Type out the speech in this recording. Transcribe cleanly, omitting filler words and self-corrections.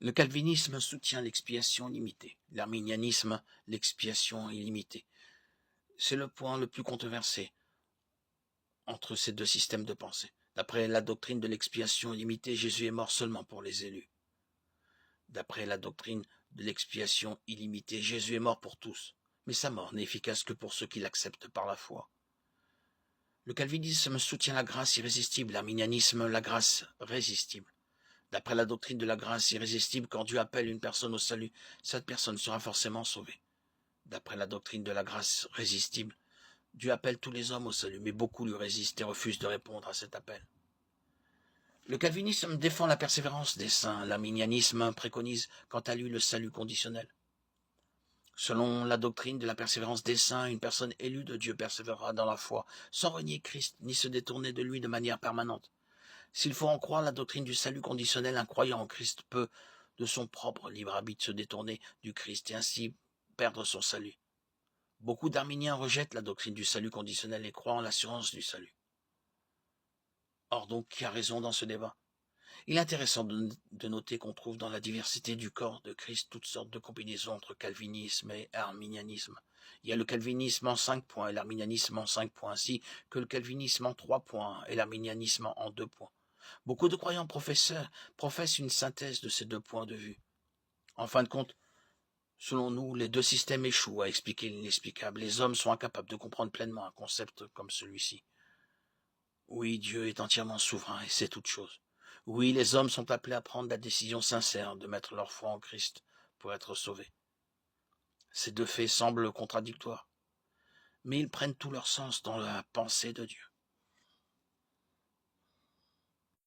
Le calvinisme soutient l'expiation limitée, l'arminianisme l'expiation illimitée. C'est le point le plus controversé entre ces deux systèmes de pensée. D'après la doctrine de l'expiation illimitée, Jésus est mort seulement pour les élus. D'après la doctrine de l'expiation illimitée, Jésus est mort pour tous, mais sa mort n'est efficace que pour ceux qui l'acceptent par la foi. Le calvinisme soutient la grâce irrésistible, l'arminianisme la grâce résistible. D'après la doctrine de la grâce irrésistible, quand Dieu appelle une personne au salut, cette personne sera forcément sauvée. D'après la doctrine de la grâce résistible, Dieu appelle tous les hommes au salut, mais beaucoup lui résistent et refusent de répondre à cet appel. Le calvinisme défend la persévérance des saints, l'arminianisme préconise quant à lui le salut conditionnel. Selon la doctrine de la persévérance des saints, une personne élue de Dieu persévérera dans la foi, sans renier Christ, ni se détourner de lui de manière permanente. S'il faut en croire la doctrine du salut conditionnel, un croyant en Christ peut, de son propre libre arbitre, se détourner du Christ et ainsi perdre son salut. Beaucoup d'arminiens rejettent la doctrine du salut conditionnel et croient en l'assurance du salut. Or donc, qui a raison dans ce débat? Il est intéressant de noter qu'on trouve dans la diversité du corps de Christ toutes sortes de combinaisons entre calvinisme et arminianisme. Il y a le calvinisme en 5 points et l'arminianisme en 5 points, ainsi que le calvinisme en 3 points et l'arminianisme en 2 points. Beaucoup de croyants professent une synthèse de ces deux points de vue. En fin de compte, selon nous, les deux systèmes échouent à expliquer l'inexplicable. Les hommes sont incapables de comprendre pleinement un concept comme celui-ci. Oui, Dieu est entièrement souverain et sait toute chose. Oui, les hommes sont appelés à prendre la décision sincère de mettre leur foi en Christ pour être sauvés. Ces deux faits semblent contradictoires, mais ils prennent tout leur sens dans la pensée de Dieu.